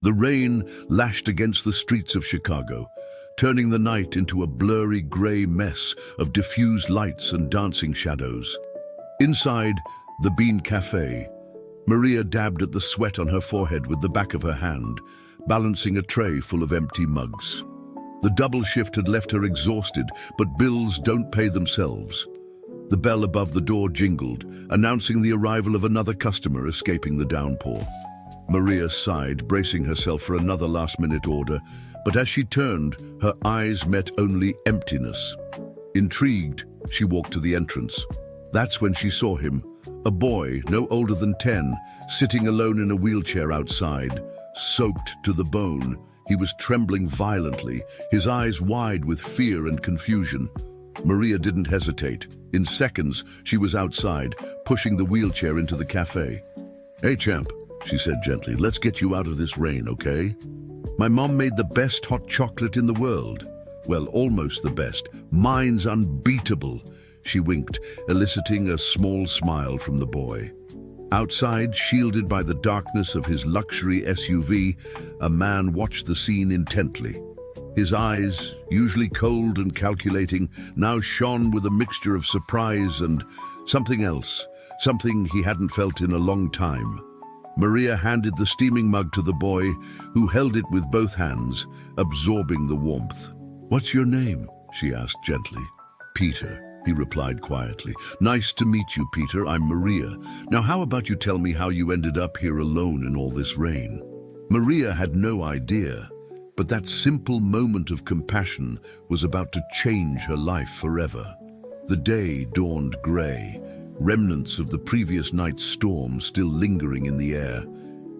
The rain lashed against the streets of Chicago, turning the night into a blurry gray mess of diffused lights and dancing shadows. Inside the Bean Cafe, Maria dabbed at the sweat on her forehead with the back of her hand, balancing a tray full of empty mugs. The double shift had left her exhausted, but bills don't pay themselves. The bell above the door jingled, announcing the arrival of another customer escaping the downpour. Maria sighed, bracing herself for another last-minute order, but as she turned, her eyes met only emptiness. Intrigued, she walked to the entrance. That's when she saw him, a boy no older than 10, sitting alone in a wheelchair outside, soaked to the bone. He was trembling violently, his eyes wide with fear and confusion. Maria didn't hesitate. In seconds, she was outside, pushing the wheelchair into the cafe. "Hey, champ," she said gently, "let's get you out of this rain, okay? My mom made the best hot chocolate in the world. Well, almost the best. Mine's unbeatable." She winked, eliciting a small smile from the boy. Outside, shielded by the darkness of his luxury SUV, a man watched the scene intently. His eyes, usually cold and calculating, now shone with a mixture of surprise and something else, something he hadn't felt in a long time. Maria handed the steaming mug to the boy, who held it with both hands, absorbing the warmth. "What's your name?" she asked gently. "Peter," he replied quietly. "Nice to meet you, Peter. I'm Maria. Now how about you tell me how you ended up here alone in all this rain?" Maria had no idea, but that simple moment of compassion was about to change her life forever. The day dawned gray, remnants of the previous night's storm still lingering in the air.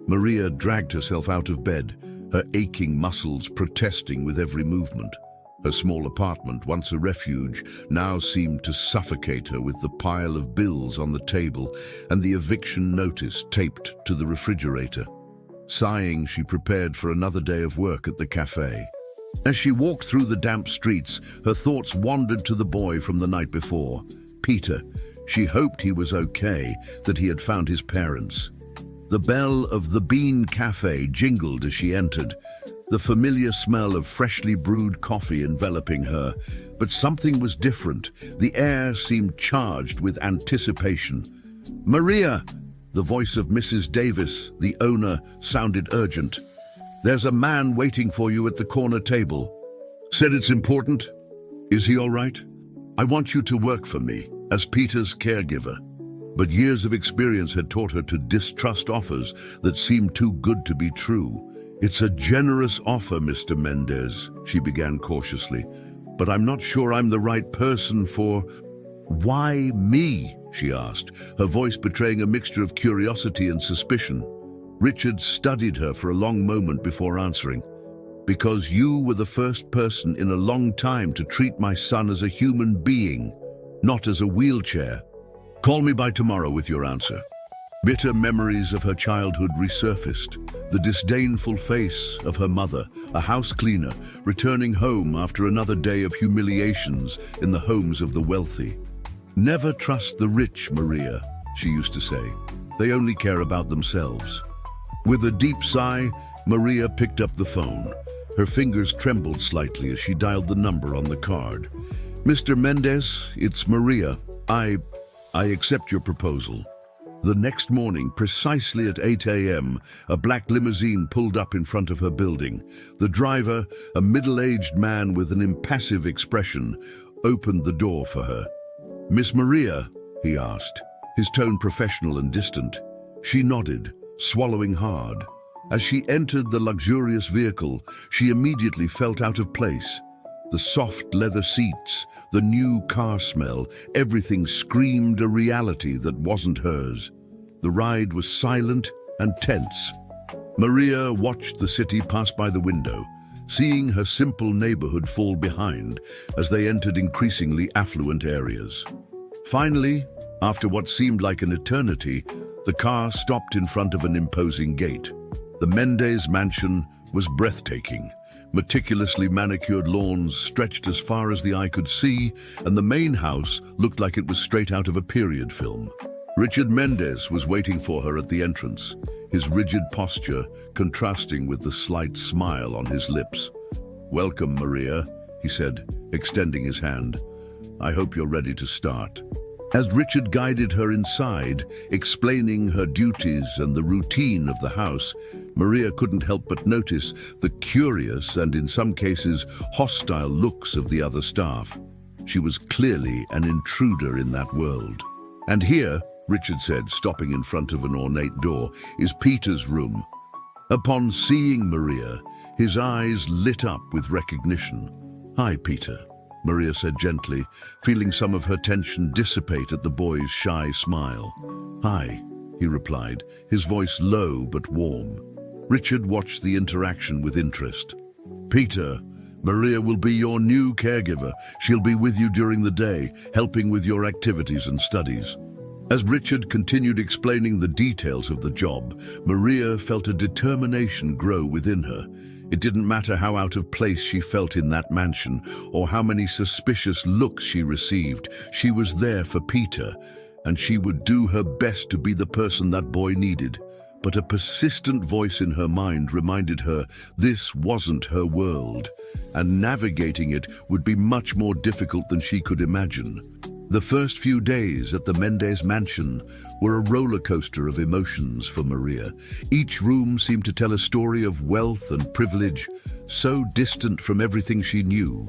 Maria dragged herself out of bed, her aching muscles protesting with every movement. Her small apartment, once a refuge, now seemed to suffocate her with the pile of bills on the table and the eviction notice taped to the refrigerator. Sighing, she prepared for another day of work at the cafe. As she walked through the damp streets, her thoughts wandered to the boy from the night before, Peter. She hoped he was okay, that he had found his parents. The bell of the Bean Cafe jingled as she entered, the familiar smell of freshly brewed coffee enveloping her. But something was different. The air seemed charged with anticipation. "Maria!" The voice of Mrs. Davis, the owner, sounded urgent. "There's a man waiting for you at the corner table. Said it's important. Is he all right? I want you to work for me as Peter's caregiver." But years of experience had taught her to distrust offers that seemed too good to be true. "It's a generous offer, Mr. Mendez," she began cautiously, "but I'm not sure I'm the right person for—" "Why me?" she asked, her voice betraying a mixture of curiosity and suspicion. Richard studied her for a long moment before answering. "Because you were the first person in a long time to treat my son as a human being, not as a wheelchair. Call me by tomorrow with your answer." Bitter memories of her childhood resurfaced. The disdainful face of her mother, a house cleaner, returning home after another day of humiliations in the homes of the wealthy. "Never trust the rich, Maria," she used to say. "They only care about themselves." With a deep sigh, Maria picked up the phone. Her fingers trembled slightly as she dialed the number on the card. "Mr. Mendez, it's Maria. I accept your proposal." The next morning, precisely at 8 a.m., a black limousine pulled up in front of her building. The driver, a middle-aged man with an impassive expression, opened the door for her. "Miss Maria?" he asked, his tone professional and distant. She nodded, swallowing hard. As she entered the luxurious vehicle, she immediately felt out of place. The soft leather seats, the new car smell, everything screamed a reality that wasn't hers. The ride was silent and tense. Maria watched the city pass by the window, seeing her simple neighborhood fall behind as they entered increasingly affluent areas. Finally, after what seemed like an eternity, the car stopped in front of an imposing gate. The Mendez mansion was breathtaking. Meticulously manicured lawns stretched as far as the eye could see, and the main house looked like it was straight out of a period film. Richard Mendez was waiting for her at the entrance, his rigid posture contrasting with the slight smile on his lips. "Welcome, Maria," he said, extending his hand. "I hope you're ready to start." As Richard guided her inside, explaining her duties and the routine of the house, Maria couldn't help but notice the curious and, in some cases, hostile looks of the other staff. She was clearly an intruder in that world. "And here," Richard said, stopping in front of an ornate door, "is Peter's room." Upon seeing Maria, his eyes lit up with recognition. "Hi, Peter," Maria said gently, feeling some of her tension dissipate at the boy's shy smile. "Hi," he replied, his voice low but warm. Richard watched the interaction with interest. "Peter, Maria will be your new caregiver. She'll be with you during the day, helping with your activities and studies." As Richard continued explaining the details of the job, Maria felt a determination grow within her. It didn't matter how out of place she felt in that mansion, or how many suspicious looks she received. She was there for Peter, and she would do her best to be the person that boy needed. But a persistent voice in her mind reminded her this wasn't her world, and navigating it would be much more difficult than she could imagine. The first few days at the Mendez mansion were a roller coaster of emotions for Maria. Each room seemed to tell a story of wealth and privilege, so distant from everything she knew.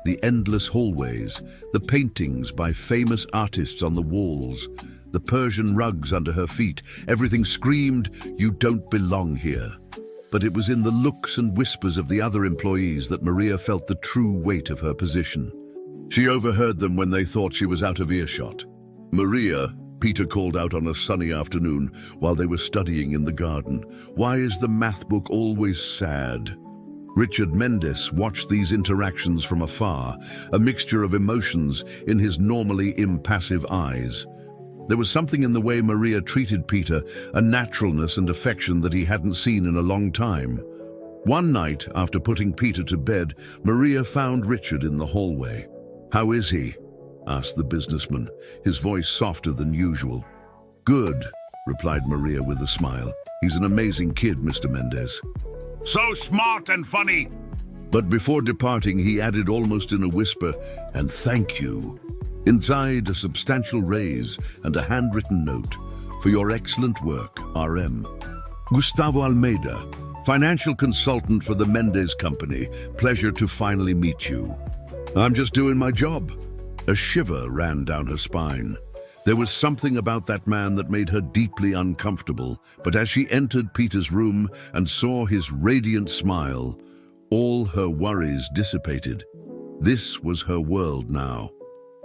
The endless hallways, the paintings by famous artists on the walls, the Persian rugs under her feet, everything screamed, "You don't belong here." But it was in the looks and whispers of the other employees that Maria felt the true weight of her position. She overheard them when they thought she was out of earshot. "Maria," Peter called out on a sunny afternoon while they were studying in the garden, "why is the math book always sad?" Richard Mendez watched these interactions from afar, a mixture of emotions in his normally impassive eyes. There was something in the way Maria treated Peter, a naturalness and affection that he hadn't seen in a long time. One night, after putting Peter to bed, Maria found Richard in the hallway. "How is he?" asked the businessman, his voice softer than usual. "Good," replied Maria with a smile. "He's an amazing kid, Mr. Mendez. So smart and funny." But before departing, he added almost in a whisper, "And thank you." Inside, a substantial raise and a handwritten note. "For your excellent work, RM. Gustavo Almeida, financial consultant for the Mendez Company. Pleasure to finally meet you." "I'm just doing my job." A shiver ran down her spine. There was something about that man that made her deeply uncomfortable, but as she entered Peter's room and saw his radiant smile, all her worries dissipated. This was her world now.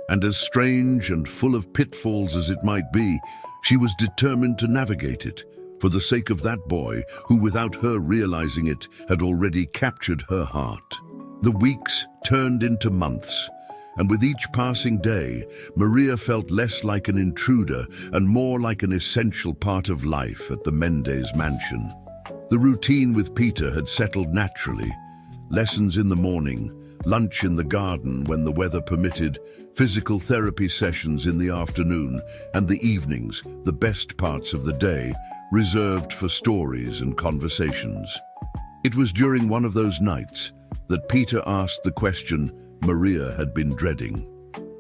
And as strange and full of pitfalls as it might be, she was determined to navigate it, for the sake of that boy who, without her realizing it, had already captured her heart. The weeks turned into months, and with each passing day, Maria felt less like an intruder and more like an essential part of life at the Mendez mansion. The routine with Peter had settled naturally. Lessons in the morning, lunch in the garden when the weather permitted, physical therapy sessions in the afternoon, and the evenings, the best parts of the day, reserved for stories and conversations. It was during one of those nights that Peter asked the question Maria had been dreading.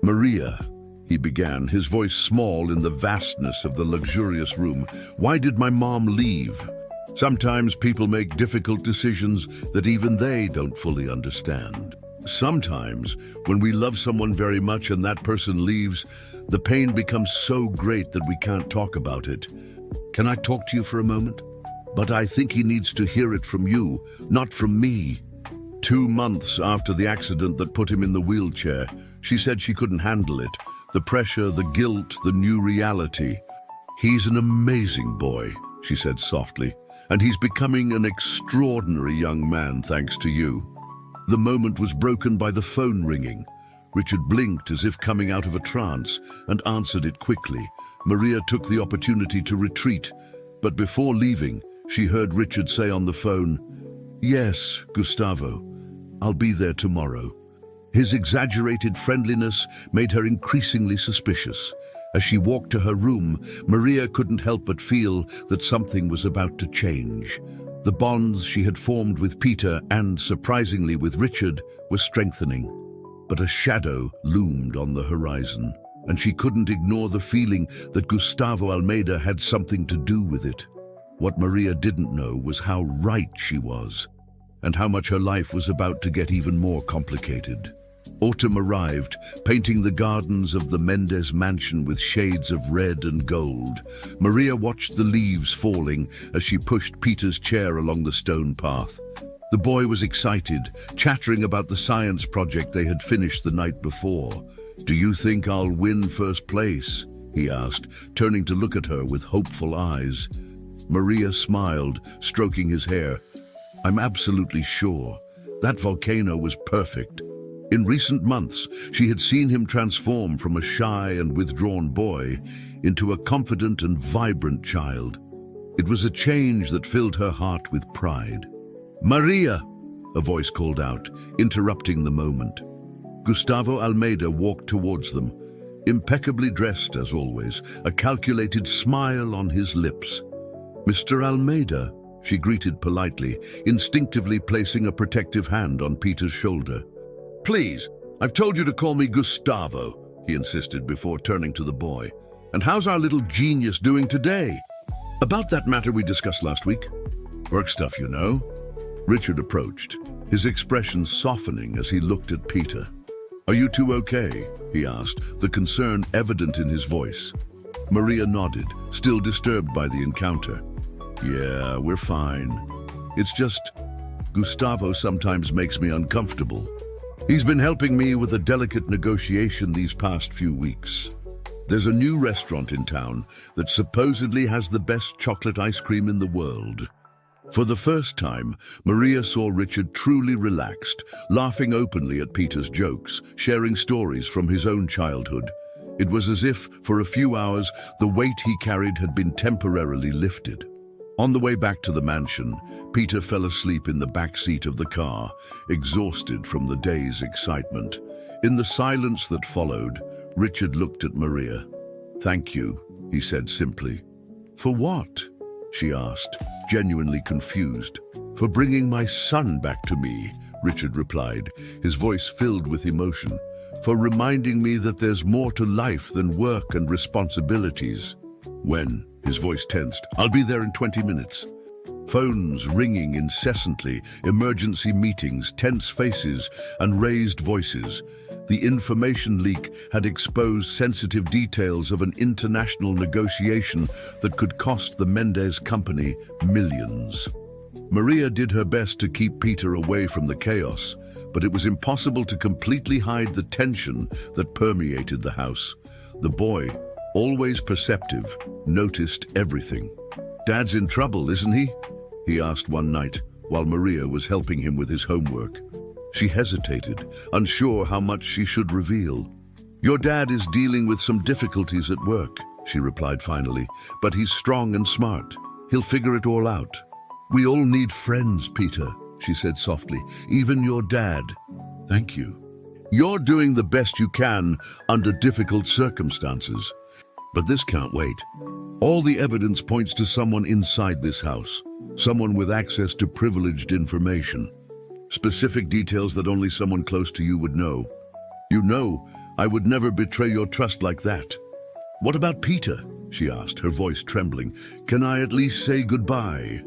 "Maria," he began, his voice small in the vastness of the luxurious room, "why did my mom leave? Sometimes people make difficult decisions that even they don't fully understand. Sometimes, when we love someone very much and that person leaves, the pain becomes so great that we can't talk about it. Can I talk to you for a moment? But I think he needs to hear it from you, not from me." 2 months after the accident that put him in the wheelchair, she said she couldn't handle it. The pressure, the guilt, the new reality. "He's an amazing boy," she said softly, "and he's becoming an extraordinary young man thanks to you." The moment was broken by the phone ringing. Richard blinked as if coming out of a trance and answered it quickly. Maria took the opportunity to retreat, but before leaving, she heard Richard say on the phone, "Yes, Gustavo, I'll be there tomorrow." His exaggerated friendliness made her increasingly suspicious, As she walked to her room, Maria couldn't help but feel that something was about to change. The bonds she had formed with Peter and, surprisingly, with Richard were strengthening. But a shadow loomed on the horizon, and she couldn't ignore the feeling that Gustavo Almeida had something to do with it. What Maria didn't know was how right she was, and how much her life was about to get even more complicated. Autumn arrived, painting the gardens of the Mendez mansion with shades of red and gold. Maria watched the leaves falling as she pushed Peter's chair along the stone path. The boy was excited, chattering about the science project they had finished the night before. "Do you think I'll win first place?" he asked, turning to look at her with hopeful eyes. Maria smiled, stroking his hair. "I'm absolutely sure. That volcano was perfect." In recent months, she had seen him transform from a shy and withdrawn boy into a confident and vibrant child. It was a change that filled her heart with pride. "Maria!" a voice called out, interrupting the moment. Gustavo Almeida walked towards them, impeccably dressed as always, a calculated smile on his lips. "Mr. Almeida," she greeted politely, instinctively placing a protective hand on Peter's shoulder. "Please, I've told you to call me Gustavo," he insisted before turning to the boy. "And how's our little genius doing today?" "About that matter we discussed last week. Work stuff, you know." Richard approached, his expression softening as he looked at Peter. "Are you two okay?" he asked, the concern evident in his voice. Maria nodded, still disturbed by the encounter. "Yeah, we're fine. It's just, Gustavo sometimes makes me uncomfortable. He's been helping me with a delicate negotiation these past few weeks. There's a new restaurant in town that supposedly has the best chocolate ice cream in the world." For the first time, Maria saw Richard truly relaxed, laughing openly at Peter's jokes, sharing stories from his own childhood. It was as if, for a few hours, the weight he carried had been temporarily lifted. On the way back to the mansion, Peter fell asleep in the back seat of the car, exhausted from the day's excitement. In the silence that followed, Richard looked at Maria. "Thank you," he said simply. "For what?" she asked, genuinely confused. "For bringing my son back to me," Richard replied, his voice filled with emotion. "For reminding me that there's more to life than work and responsibilities." "When?" His voice tensed. "I'll be there in 20 minutes. Phones ringing incessantly, emergency meetings, tense faces, and raised voices. The information leak had exposed sensitive details of an international negotiation that could cost the Mendez company millions. Maria did her best to keep Peter away from the chaos, but it was impossible to completely hide the tension that permeated the house. The boy, always perceptive, noticed everything. "Dad's in trouble, isn't he?" he asked one night while Maria was helping him with his homework. She hesitated, unsure how much she should reveal. "Your dad is dealing with some difficulties at work," she replied finally, "but he's strong and smart. He'll figure it all out." "We all need friends, Peter," she said softly, "even your dad." "Thank you. You're doing the best you can under difficult circumstances. But this can't wait. All the evidence points to someone inside this house, someone with access to privileged information. Specific details that only someone close to you would know. You know, I would never betray your trust like that." "What about Peter?" she asked, her voice trembling. "Can I at least say goodbye?"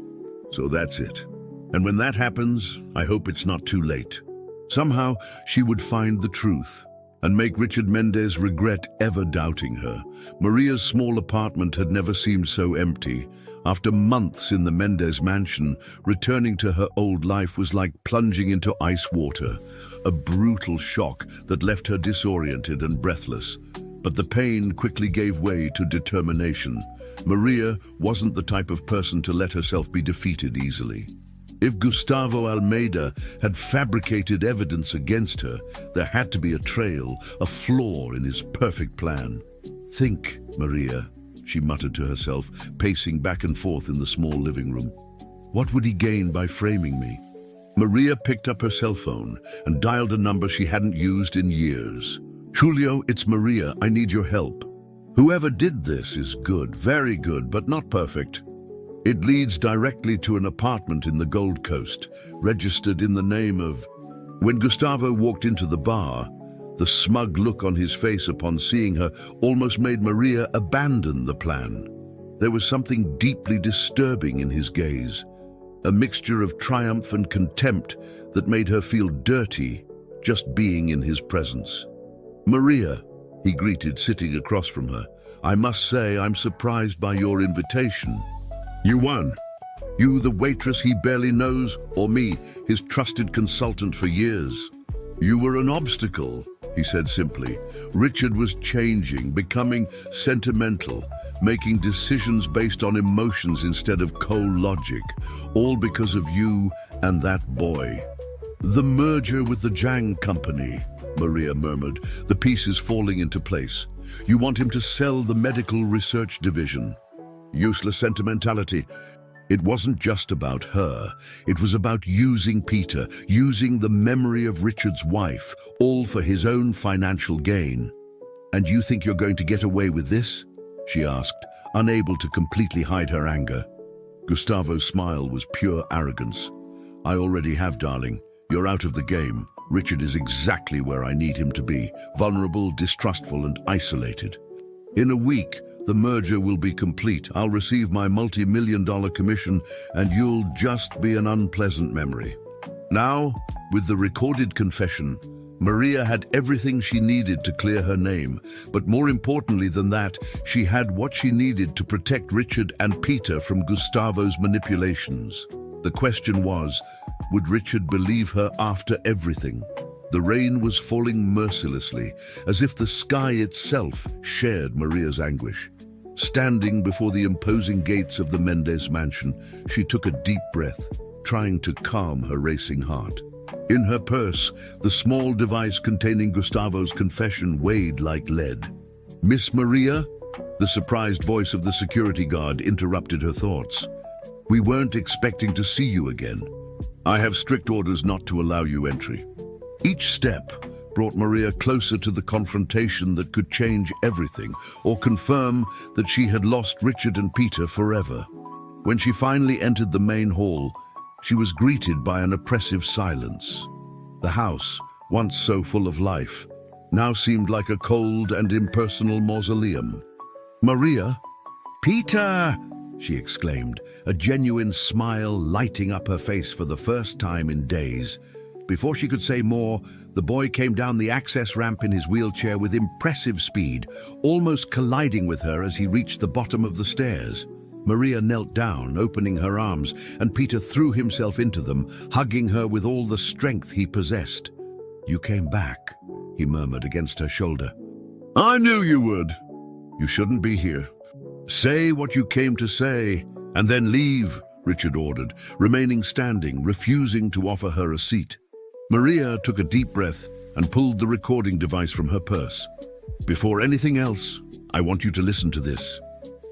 "So that's it. And when that happens, I hope it's not too late." Somehow, she would find the truth and make Richard Mendez regret ever doubting her. Maria's small apartment had never seemed so empty. After months in the Mendez mansion, returning to her old life was like plunging into ice water, a brutal shock that left her disoriented and breathless. But the pain quickly gave way to determination. Maria wasn't the type of person to let herself be defeated easily. If Gustavo Almeida had fabricated evidence against her, there had to be a trail, a flaw in his perfect plan. "Think, Maria," she muttered to herself, pacing back and forth in the small living room. "What would he gain by framing me?" Maria picked up her cell phone and dialed a number she hadn't used in years. "Julio, it's Maria. I need your help." Whoever did this is good, very good, but not perfect. It leads directly to an apartment in the Gold Coast, registered in the name of... When Gustavo walked into the bar, the smug look on his face upon seeing her almost made Maria abandon the plan. There was something deeply disturbing in his gaze, a mixture of triumph and contempt that made her feel dirty just being in his presence. "Maria," he greeted, sitting across from her, "I must say I'm surprised by your invitation." "You won. You, the waitress he barely knows, or me, his trusted consultant for years." "You were an obstacle," he said simply. Richard was changing, becoming sentimental, making decisions based on emotions instead of cold logic, all because of you and that boy. "The merger with the Jang Company," Maria murmured, the pieces falling into place. "You want him to sell the medical research division." Useless sentimentality. It wasn't just about her. It was about using Peter, using the memory of Richard's wife, all for his own financial gain. "And you think you're going to get away with this?" she asked, unable to completely hide her anger. Gustavo's smile was pure arrogance. "I already have, darling. You're out of the game. Richard is exactly where I need him to be, vulnerable, distrustful, and isolated. In a week, the merger will be complete. I'll receive my multi-million-dollar commission, and you'll just be an unpleasant memory." Now, with the recorded confession, Maria had everything she needed to clear her name, but more importantly than that, she had what she needed to protect Richard and Peter from Gustavo's manipulations. The question was, would Richard believe her after everything? The rain was falling mercilessly, as if the sky itself shared Maria's anguish. Standing before the imposing gates of the Mendez mansion, she took a deep breath, trying to calm her racing heart. In her purse, the small device containing Gustavo's confession weighed like lead. "Miss Maria?" The surprised voice of the security guard interrupted her thoughts. "We weren't expecting to see you again. I have strict orders not to allow you entry." Each step brought Maria closer to the confrontation that could change everything, or confirm that she had lost Richard and Peter forever. When she finally entered the main hall, she was greeted by an oppressive silence. The house, once so full of life, now seemed like a cold and impersonal mausoleum. "Maria?" "Peter!" she exclaimed, a genuine smile lighting up her face for the first time in days. Before she could say more, the boy came down the access ramp in his wheelchair with impressive speed, almost colliding with her as he reached the bottom of the stairs. Maria knelt down, opening her arms, and Peter threw himself into them, hugging her with all the strength he possessed. "You came back," he murmured against her shoulder. "I knew you would. You shouldn't be here. Say what you came to say, and then leave," Richard ordered, remaining standing, refusing to offer her a seat. Maria took a deep breath and pulled the recording device from her purse. "Before anything else, I want you to listen to this.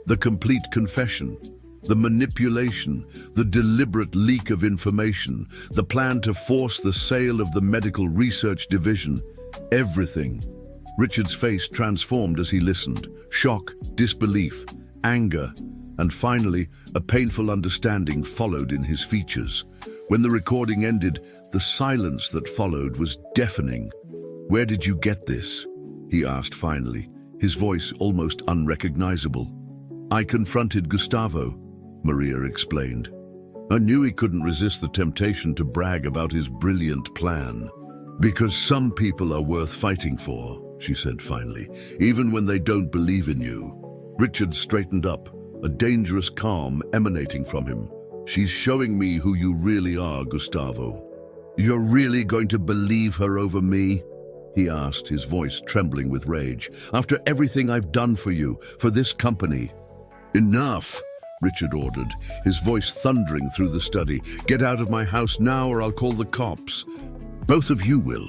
The complete confession, the manipulation, the deliberate leak of information, the plan to force the sale of the medical research division, everything." Richard's face transformed as he listened. Shock, disbelief, anger, and finally, a painful understanding followed in his features. When the recording ended, the silence that followed was deafening. "Where did you get this?" he asked finally, his voice almost unrecognizable. "I confronted Gustavo," Maria explained. "I knew he couldn't resist the temptation to brag about his brilliant plan. Because some people are worth fighting for," she said finally, "even when they don't believe in you." Richard straightened up, a dangerous calm emanating from him. "She's showing me who you really are, Gustavo." "You're really going to believe her over me?" he asked, his voice trembling with rage. "After everything I've done for you, for this company." "Enough," Richard ordered, his voice thundering through the study. "Get out of my house now or I'll call the cops. Both of you will.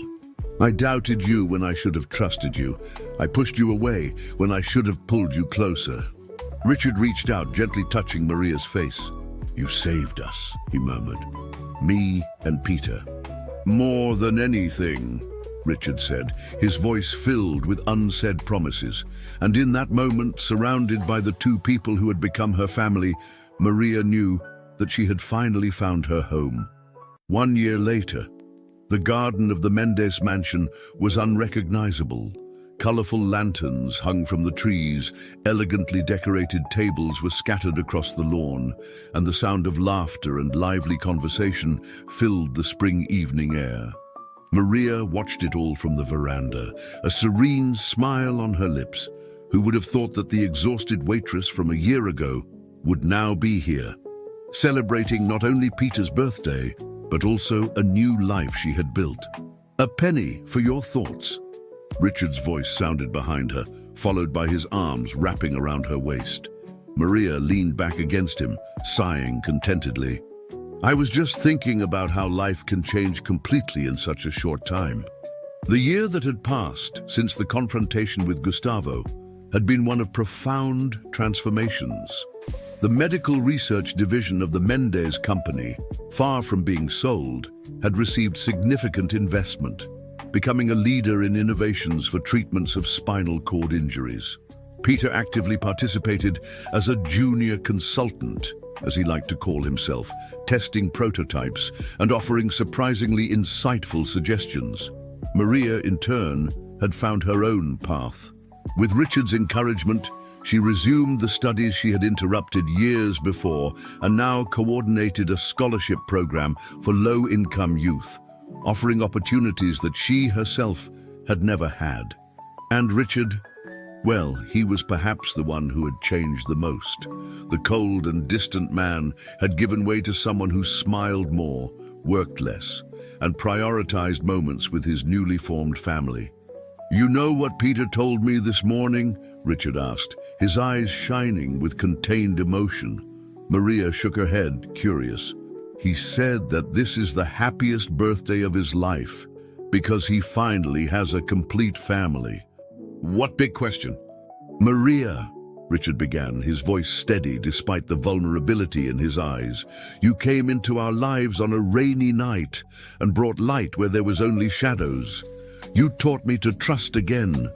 I doubted you when I should have trusted you. I pushed you away when I should have pulled you closer." Richard reached out, gently touching Maria's face. "You saved us," he murmured. "Me and Peter." "More than anything," Richard said, his voice filled with unsaid promises. And in that moment, surrounded by the two people who had become her family, Maria knew that she had finally found her home. 1 year later, the garden of the Mendes mansion was unrecognizable. Colorful lanterns hung from the trees, elegantly decorated tables were scattered across the lawn, and the sound of laughter and lively conversation filled the spring evening air. Maria watched it all from the veranda, a serene smile on her lips. Who would have thought that the exhausted waitress from a year ago would now be here, celebrating not only Peter's birthday, but also a new life she had built. "A penny for your thoughts." Richard's voice sounded behind her, followed by his arms wrapping around her waist. Maria leaned back against him, sighing contentedly. "I was just thinking about how life can change completely in such a short time." The year that had passed since the confrontation with Gustavo had been one of profound transformations. The medical research division of the Mendes company, far from being sold, had received significant investment, becoming a leader in innovations for treatments of spinal cord injuries. Peter actively participated as a junior consultant, as he liked to call himself, testing prototypes and offering surprisingly insightful suggestions. Maria, in turn, had found her own path. With Richard's encouragement, she resumed the studies she had interrupted years before and now coordinated a scholarship program for low-income youth, offering opportunities that she herself had never had. And Richard, well, he was perhaps the one who had changed the most. The cold and distant man had given way to someone who smiled more, worked less, and prioritized moments with his newly formed family. "You know what Peter told me this morning?" Richard asked, his eyes shining with contained emotion. Maria shook her head, curious. "He said that this is the happiest birthday of his life because he finally has a complete family." "What big question?" "Maria," Richard began, his voice steady despite the vulnerability in his eyes, "you came into our lives on a rainy night and brought light where there was only shadows. You taught me to trust again,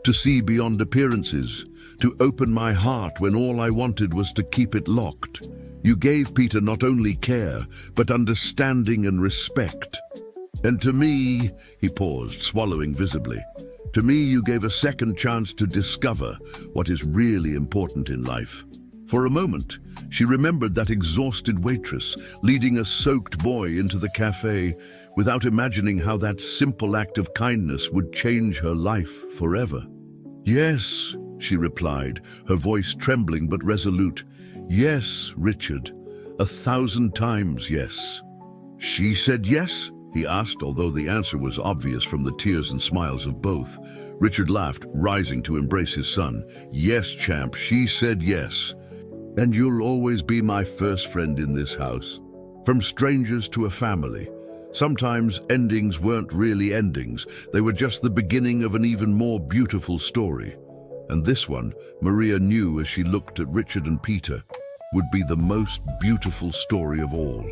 to see beyond appearances, to open my heart when all I wanted was to keep it locked. You gave Peter not only care, but understanding and respect. And to me," he paused, swallowing visibly, "to me you gave a second chance to discover what is really important in life." For a moment, she remembered that exhausted waitress leading a soaked boy into the cafe without imagining how that simple act of kindness would change her life forever. "Yes," she replied, her voice trembling but resolute. "Yes, Richard, 1,000 times yes." "She said yes?" he asked, although the answer was obvious from the tears and smiles of both. Richard laughed, rising to embrace his son. "Yes, champ, she said yes. And you'll always be my first friend in this house. From strangers to a family. Sometimes endings weren't really endings. They were just the beginning of an even more beautiful story. And this one, Maria knew as she looked at Richard and Peter, would be the most beautiful story of all.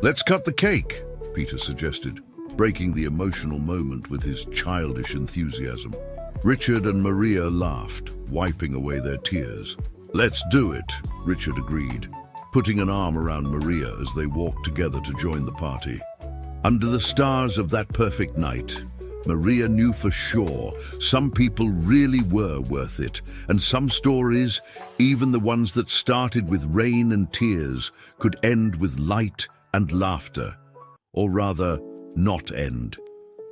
"Let's cut the cake," Peter suggested, breaking the emotional moment with his childish enthusiasm. Richard and Maria laughed, wiping away their tears. "Let's do it," Richard agreed, putting an arm around Maria as they walked together to join the party. Under the stars of that perfect night, Maria knew for sure some people really were worth it, and some stories, even the ones that started with rain and tears, could end with light and laughter. Or rather, not end.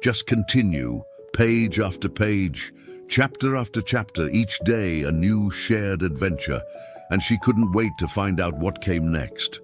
Just continue, page after page, chapter after chapter, each day a new shared adventure, and she couldn't wait to find out what came next.